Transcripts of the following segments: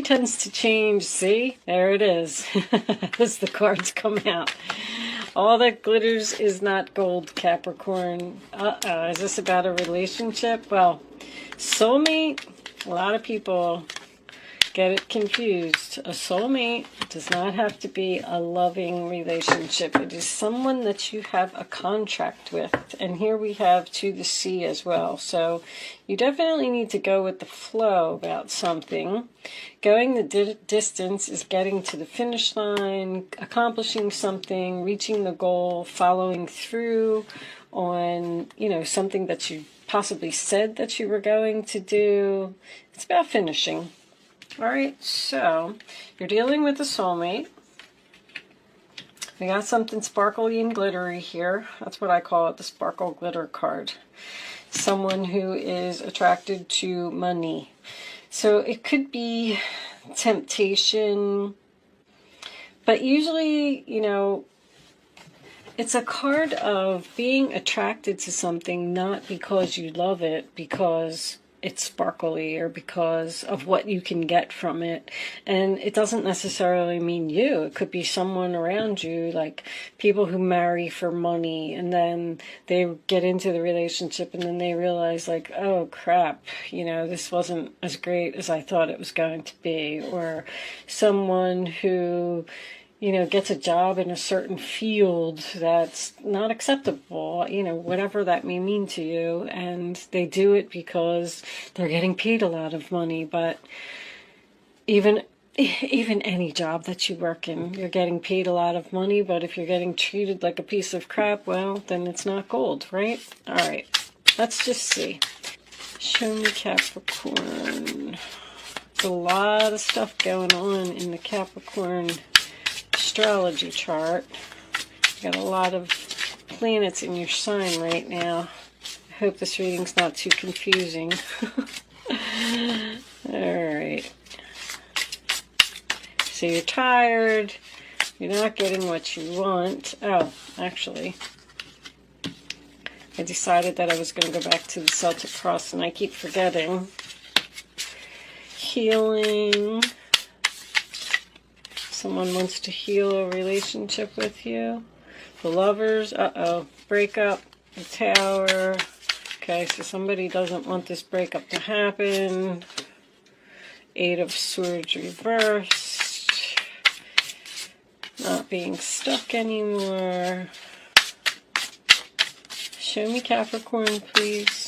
story tends to change. See, there it is. As the cards come out. All that glitters is not gold, Capricorn. Is this about a relationship? Well, soulmate, a lot of people get it confused. A soulmate does not have to be a loving relationship. It is someone that you have a contract with. And here we have to the sea as well. So you definitely need to go with the flow about something. Going the distance is getting to the finish line, accomplishing something, reaching the goal, following through on, something that you possibly said that you were going to do. It's about finishing. All right, so you're dealing with a soulmate. We got something sparkly and glittery here. That's what I call it, the sparkle glitter card. Someone who is attracted to money. So it could be temptation, but usually, it's a card of being attracted to something not because you love it, because it's sparkly or because of what you can get from it. And it doesn't necessarily mean you. It could be someone around you, like people who marry for money and then they get into the relationship and then they realize like, oh crap, this wasn't as great as I thought it was going to be. Or someone who gets a job in a certain field that's not acceptable, whatever that may mean to you, and they do it because they're getting paid a lot of money. But even any job that you work in, you're getting paid a lot of money, but if you're getting treated like a piece of crap, well, then it's not gold, right? All right, let's just see. Show me Capricorn. There's a lot of stuff going on in the Capricorn astrology chart. You got a lot of planets in your sign right now. I hope this reading's not too confusing. Alright. So you're tired. You're not getting what you want. Oh, actually, I decided that I was going to go back to the Celtic Cross and I keep forgetting. Healing. Someone wants to heal a relationship with you. The Lovers, breakup, the Tower. Okay, so somebody doesn't want this breakup to happen. Eight of Swords reversed. Not being stuck anymore. Show me Capricorn, please.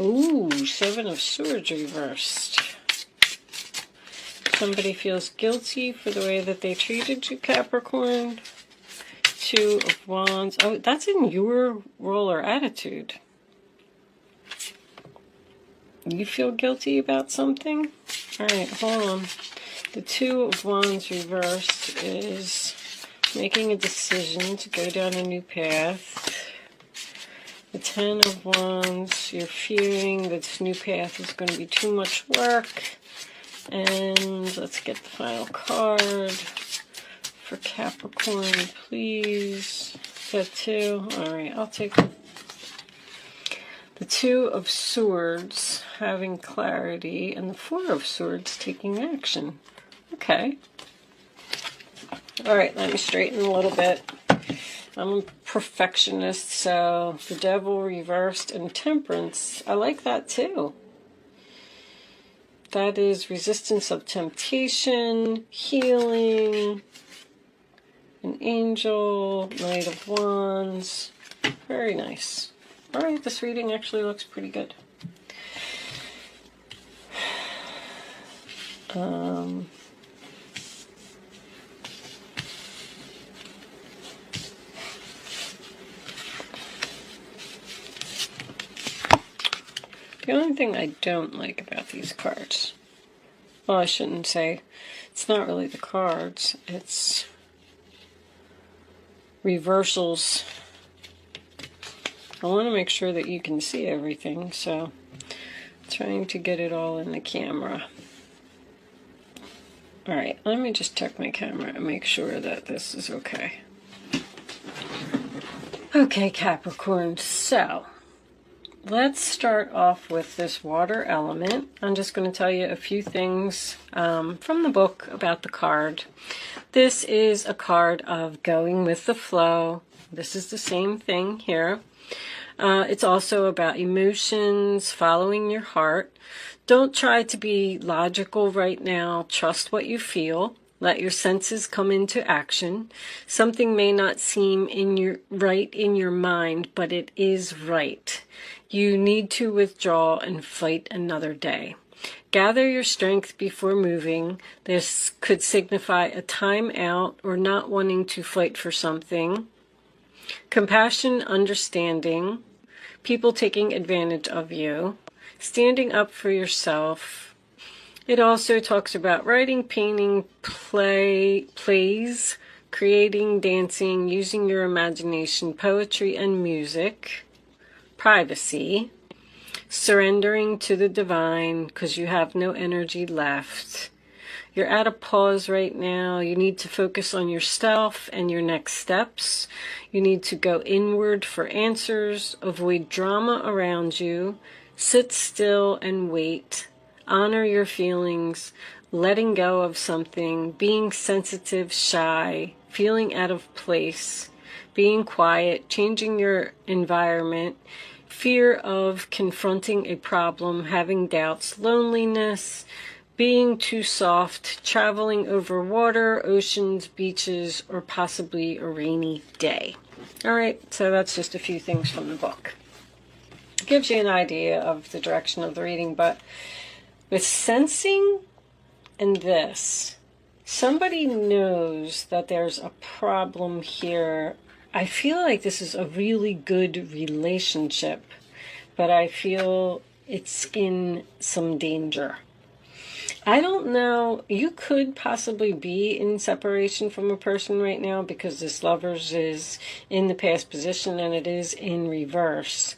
Ooh, Seven of Swords reversed. Somebody feels guilty for the way that they treated you, Capricorn. Two of Wands. Oh, that's in your role or attitude. You feel guilty about something? Alright, hold on. The Two of Wands reversed is making a decision to go down a new path. The Ten of Wands, you're fearing that this new path is going to be too much work. And let's get the final card for Capricorn, please. That two. Alright, I'll take the Two of Swords, having clarity, and the Four of Swords, taking action. Okay. Alright, let me straighten a little bit. I'm a perfectionist, so the Devil reversed and Temperance. I like that too. That is resistance of temptation, healing, an angel, Knight of Wands. Very nice. Alright, this reading actually looks pretty good. The only thing I don't like about these cards, well, I shouldn't say, it's not really the cards, it's reversals. I want to make sure that you can see everything, so I'm trying to get it all in the camera. Alright, let me just check my camera and make sure that this is okay. Okay, Capricorn, so let's start off with this water element. I'm just going to tell you a few things from the book about the card. This is a card of going with the flow. This is the same thing here. It's also about emotions, following your heart. Don't try to be logical right now. Trust what you feel. Let your senses come into action. Something may not seem right in your mind, but it is right. You need to withdraw and fight another day. Gather your strength before moving. This could signify a time out or not wanting to fight for something. Compassion, understanding. People taking advantage of you. Standing up for yourself. It also talks about writing, painting, plays, creating, dancing, using your imagination, poetry and music, privacy, surrendering to the divine because you have no energy left. You're at a pause right now. You need to focus on yourself and your next steps. You need to go inward for answers, avoid drama around you, sit still and wait. Honor your feelings, letting go of something, being sensitive, shy, feeling out of place, being quiet, changing your environment, fear of confronting a problem, having doubts, loneliness, being too soft, traveling over water, oceans, beaches, or possibly a rainy day. All right, so that's just a few things from the book. It gives you an idea of the direction of the reading, but with sensing and this, somebody knows that there's a problem here. I feel like this is a really good relationship, but I feel it's in some danger. I don't know. You could possibly be in separation from a person right now because this Lovers is in the past position and it is in reverse.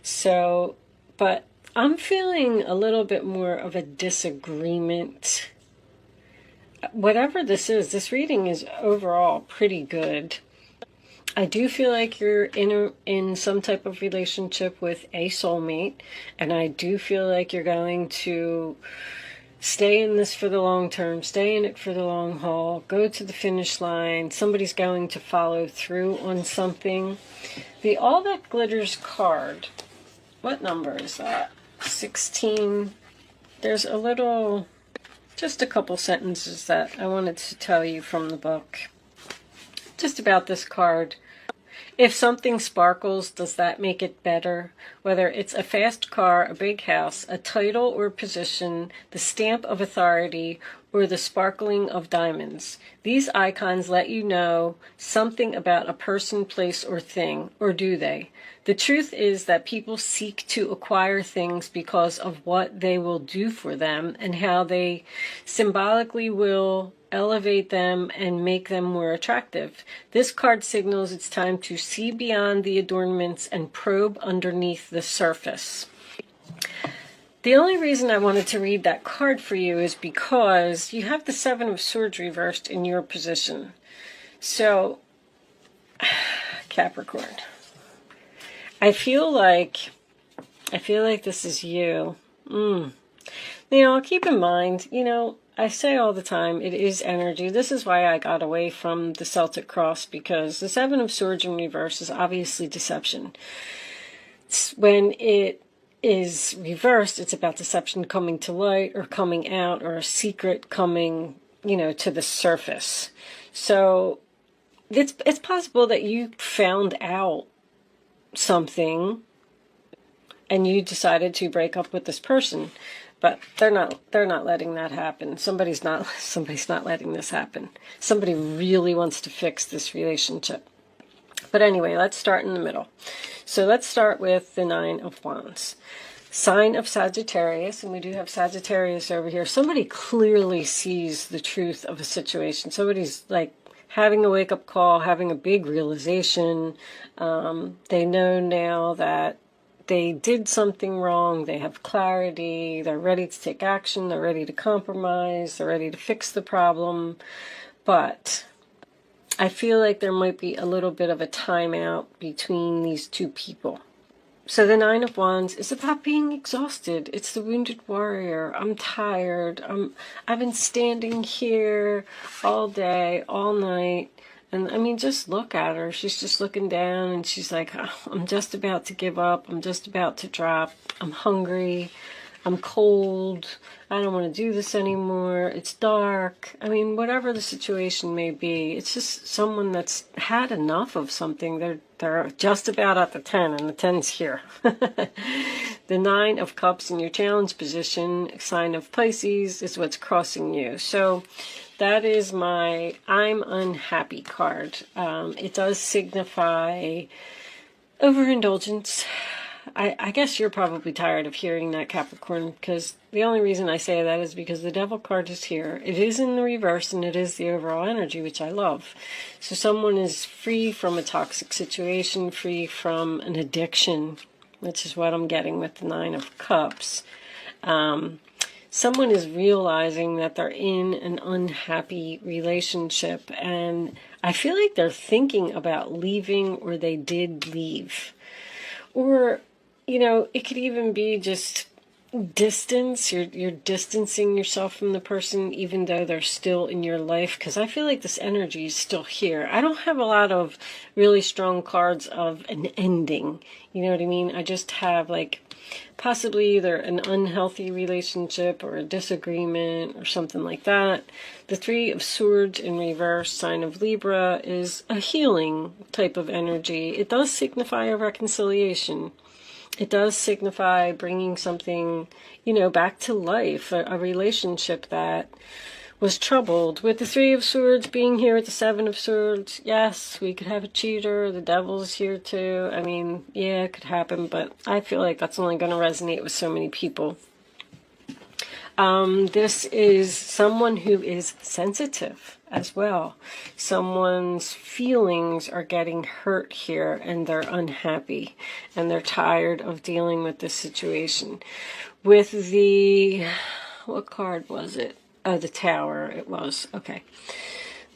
So, but I'm feeling a little bit more of a disagreement. Whatever this is, this reading is overall pretty good. I do feel like you're in some type of relationship with a soulmate, and I do feel like you're going to stay in this for the long term, stay in it for the long haul, go to the finish line. Somebody's going to follow through on something. The All That Glitters card, what number is that? 16. There's just a couple sentences that I wanted to tell you from the book. Just about this card. If something sparkles, does that make it better? Whether it's a fast car, a big house, a title or position, the stamp of authority, or the sparkling of diamonds. These icons let you know something about a person, place, or thing, or do they? The truth is that people seek to acquire things because of what they will do for them and how they symbolically will elevate them and make them more attractive. This card signals it's time to see beyond the adornments and probe underneath the surface. The only reason I wanted to read that card for you is because you have the Seven of Swords reversed in your position. So, Capricorn, I feel like this is you. Keep in mind, I say all the time, it is energy. This is why I got away from the Celtic cross, because the Seven of Swords in reverse is obviously deception. When it is reversed, it's about deception coming to light or coming out, or a secret coming, to the surface. So it's possible that you found out something and you decided to break up with this person, but they're not letting that happen. Somebody's not letting this happen. Somebody really wants to fix this relationship. But anyway, let's start in the middle. So let's start with the Nine of Wands. Sign of Sagittarius, and we do have Sagittarius over here. Somebody clearly sees the truth of a situation. Somebody's like having a wake-up call, having a big realization. They know now that they did something wrong. They have clarity. They're ready to take action. They're ready to compromise. They're ready to fix the problem. But I feel like there might be a little bit of a timeout between these two people. So the Nine of Wands is about being exhausted. It's the wounded warrior. I'm tired. I've been standing here all day, all night. And I mean, just look at her. She's just looking down and she's like, oh, I'm just about to give up. I'm just about to drop. I'm hungry. I'm cold. I don't want to do this anymore. It's dark. I mean, whatever the situation may be, it's just someone that's had enough of something. They're just about at the 10, and the 10's here. The 9 of Cups in your challenge position, sign of Pisces, is what's crossing you. So that is my I'm unhappy card. It does signify overindulgence. I guess you're probably tired of hearing that, Capricorn, because the only reason I say that is because the Devil card is here. It is in the reverse, and it is the overall energy, which I love. So someone is free from a toxic situation, free from an addiction, which is what I'm getting with the 9 of Cups. Someone is realizing that they're in an unhappy relationship, and I feel like they're thinking about leaving, or they did leave. Or, you know, it could even be just distance. You're distancing yourself from the person even though they're still in your life, because I feel like this energy is still here. I don't have a lot of really strong cards of an ending. You know what I mean? I just have like possibly either an unhealthy relationship or a disagreement or something like that. The 3 of Swords in reverse, sign of Libra, is a healing type of energy. It does signify a reconciliation. It does signify bringing something, you know, back to life, a relationship that was troubled. With the 3 of Swords being here with the 7 of Swords, yes, we could have a cheater. The Devil's here too. I mean, yeah, it could happen, but I feel like that's only going to resonate with so many people. This is someone who is sensitive as well. Someone's feelings are getting hurt here, and they're unhappy, and they're tired of dealing with this situation. With the, what card was it? Oh, the Tower, it was. Okay.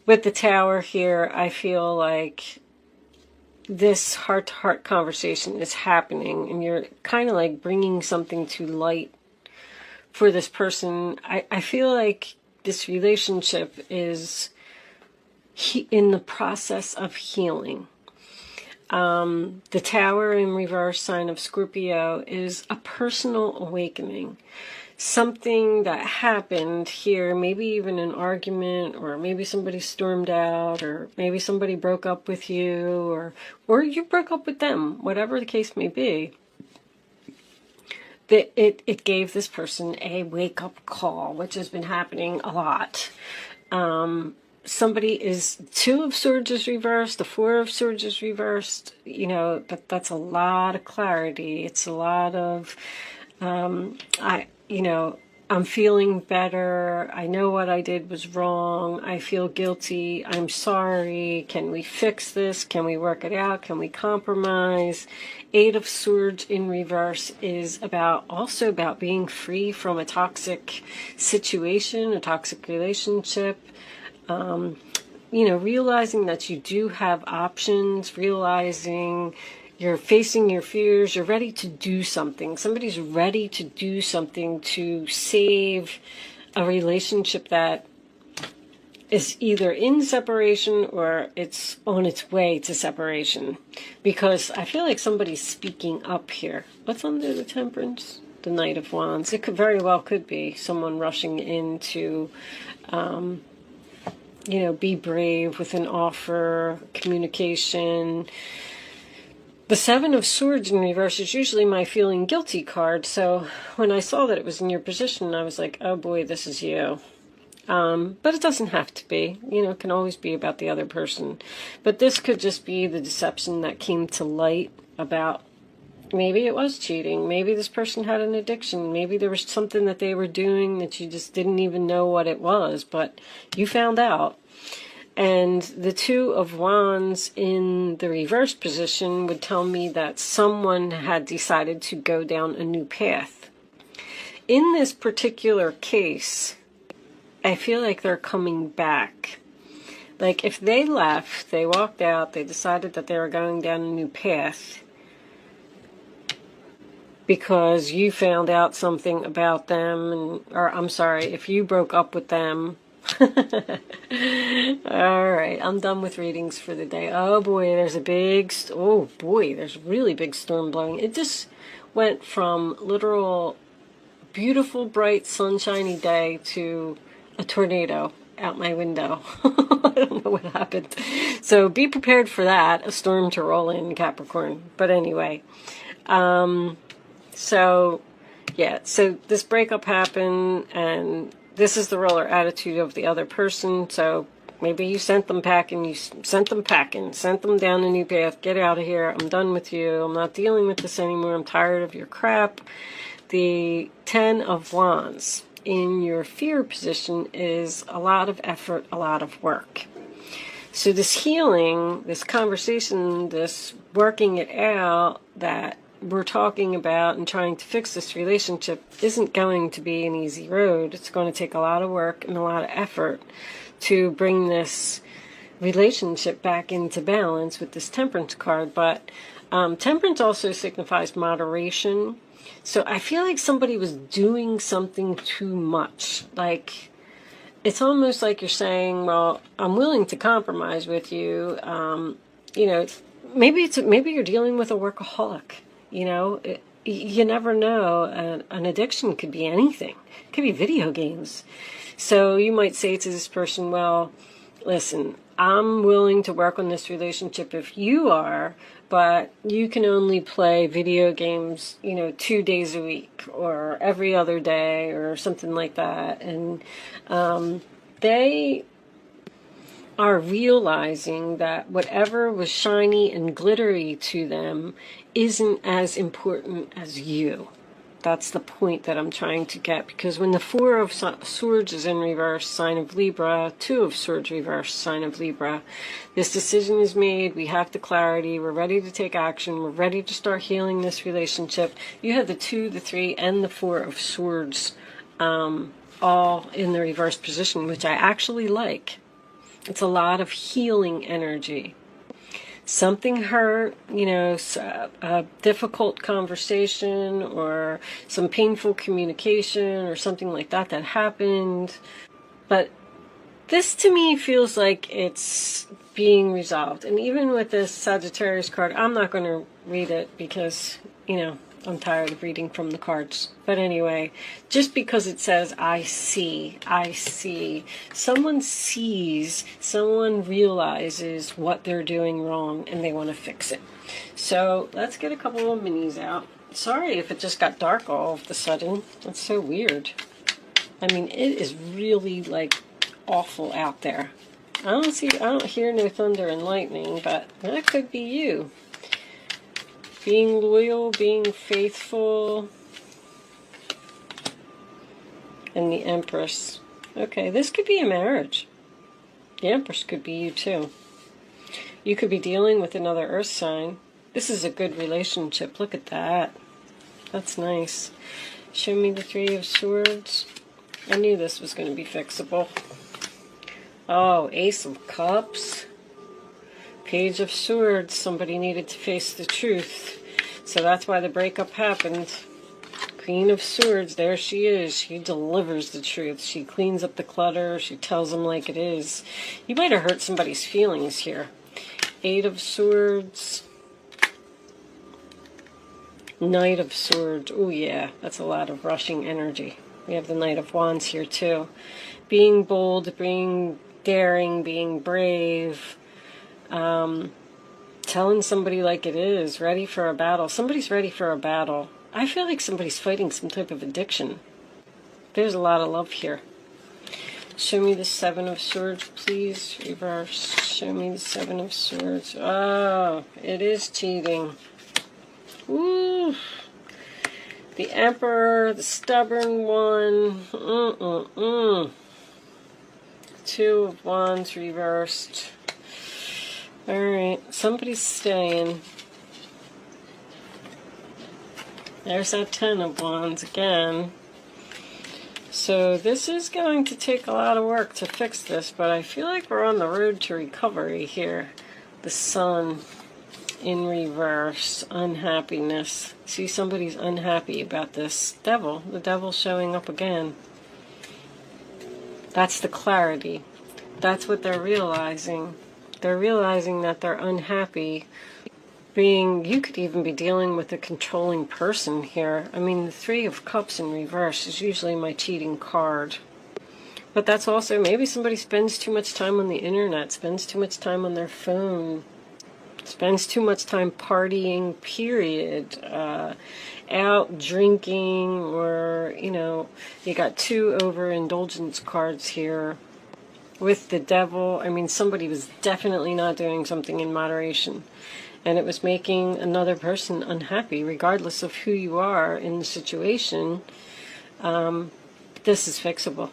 With the Tower here, I feel like this heart-to-heart conversation is happening, and you're kind of like bringing something to light for this person. I feel like this relationship is in the process of healing. The Tower in reverse, sign of Scorpio, is a personal awakening. Something that happened here, maybe even an argument, or maybe somebody stormed out, or maybe somebody broke up with you, or you broke up with them, whatever the case may be. It gave this person a wake-up call, which has been happening a lot. Somebody is, 2 of Swords is reversed, the 4 of Swords is reversed. You know, that's a lot of clarity. It's a lot of, I'm feeling better. I know what I did was wrong. I feel guilty. I'm sorry. Can we fix this? Can we work it out? Can we compromise? 8 of Swords in reverse is also about being free from a toxic situation, a toxic relationship. Realizing that you do have options, realizing you're facing your fears, you're ready to do something. Somebody's ready to do something to save a relationship that is either in separation or it's on its way to separation. Because I feel like somebody's speaking up here. What's under the Temperance? The Knight of Wands. It very well could be someone rushing in to be brave with an offer, communication. The 7 of Swords in reverse is usually my feeling guilty card. So when I saw that it was in your position, I was like, oh boy, this is you. But it doesn't have to be. It can always be about the other person. But this could just be the deception that came to light about maybe it was cheating. Maybe this person had an addiction. Maybe there was something that they were doing that you just didn't even know what it was, but you found out. And the 2 of Wands in the reverse position would tell me that someone had decided to go down a new path. In this particular case, I feel like they're coming back. Like if they left, they walked out, they decided that they were going down a new path, because you found out something about them, or I'm sorry, if you broke up with them. Alright, I'm done with readings for the day. Oh boy, there's a big, oh boy, there's a really big storm blowing. It just went from literal beautiful, bright, sunshiny day to a tornado out my window. I don't know what happened. So be prepared for that, a storm to roll in, Capricorn. But anyway, so yeah, so this breakup happened, and this is the roller attitude of the other person. So maybe you sent them packing, sent them down a new path. Get out of here. I'm done with you. I'm not dealing with this anymore. I'm tired of your crap. The 10 of Wands in your fear position is a lot of effort, a lot of work. So this healing, this conversation, this working it out that we're talking about and trying to fix this relationship isn't going to be an easy road. It's going to take a lot of work and a lot of effort to bring this relationship back into balance with this Temperance card. But Temperance also signifies moderation. So I feel like somebody was doing something too much. Like, it's almost like you're saying, well, I'm willing to compromise with you. You know, maybe you're dealing with a workaholic. You know, you never know. An addiction could be anything. It could be video games. So you might say to this person, well, listen, I'm willing to work on this relationship if you are, but you can only play video games, 2 days a week or every other day or something like that. And they are realizing that whatever was shiny and glittery to them isn't as important as you. That's the point that I'm trying to get, because when the 4 of Swords is in reverse, sign of Libra, 2 of Swords reverse, sign of Libra, this decision is made, we have the clarity, we're ready to take action, we're ready to start healing this relationship. You have the 2, the 3, and the 4 of Swords all in the reverse position, which I actually like. It's a lot of healing energy. Something hurt, a difficult conversation or some painful communication or something like that happened. But this to me feels like it's being resolved. And even with this Sagittarius card, I'm not going to read it because, I'm tired of reading from the cards. But anyway, just because it says, I see, someone sees, someone realizes what they're doing wrong and they want to fix it. So let's get a couple of minis out. Sorry if it just got dark all of a sudden. That's so weird. I mean, it is really awful out there. I don't hear no thunder and lightning, but that could be you. Being loyal, being faithful, and the Empress. Okay, this could be a marriage. The Empress could be you too. You could be dealing with another earth sign. This is a good relationship. Look at that. That's nice. Show me the 3 of Swords. I knew this was going to be fixable. Oh, Ace of Cups. Page of Swords. Somebody needed to face the truth. So that's why the breakup happened. Queen of Swords, there she is. She delivers the truth. She cleans up the clutter. She tells them like it is. You might have hurt somebody's feelings here. 8 of Swords. Knight of Swords. Oh yeah, that's a lot of rushing energy. We have the Knight of Wands here too. Being bold, being daring, being brave. Telling somebody like it is, ready for a battle. Somebody's ready for a battle. I feel like somebody's fighting some type of addiction. There's a lot of love here. Show me the 7 of Swords, please. Reverse. Show me the 7 of Swords. Oh, it is cheating. Ooh. The Emperor, the stubborn one. 2 of Wands reversed. Alright, somebody's staying. There's that 10 of Wands again. So this is going to take a lot of work to fix this, but I feel like we're on the road to recovery here. The Sun. in reverse, unhappiness. See, somebody's unhappy about this. Devil, the devil's showing up again. That's the clarity. That's what they're realizing. They're realizing that they're unhappy. You could even be dealing with a controlling person here. I mean, the Three of Cups in reverse is usually my cheating card. But that's also, maybe somebody spends too much time on the internet, spends too much time on their phone, spends too much time partying, period, out drinking, or, you got two overindulgence cards here with the devil. I mean, somebody was definitely not doing something in moderation, and it was making another person unhappy, regardless of who you are in the situation. This is fixable.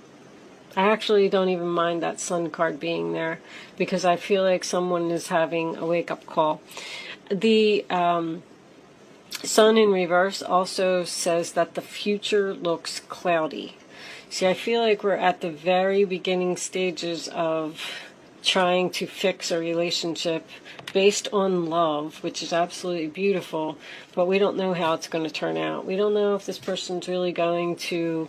I actually don't even mind that Sun card being there, because I feel like someone is having a wake-up call. The Sun in reverse also says that the future looks cloudy. See, I feel like we're at the very beginning stages of trying to fix a relationship based on love, which is absolutely beautiful, but we don't know how it's going to turn out. We don't know if this person's really going to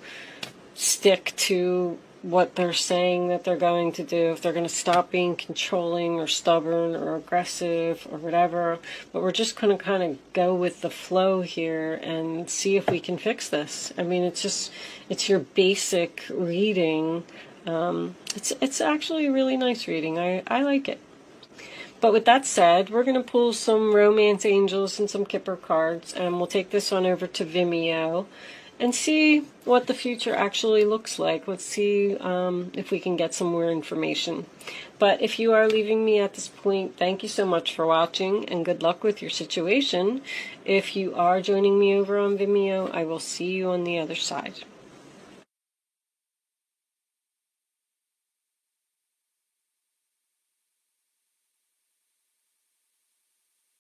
stick to what they're saying that they're going to do, if they're going to stop being controlling or stubborn or aggressive or whatever. But we're just going to kind of go with the flow here and see if we can fix this. I mean, it's your basic reading. It's actually a really nice reading. I like it. But with that said, we're going to pull some romance angels and some Kipper cards, and we'll take this one over to Vimeo and see what the future actually looks like. Let's see if we can get some more information. But if you are leaving me at this point, thank you so much for watching, and good luck with your situation. If you are joining me over on Vimeo, I will see you on the other side.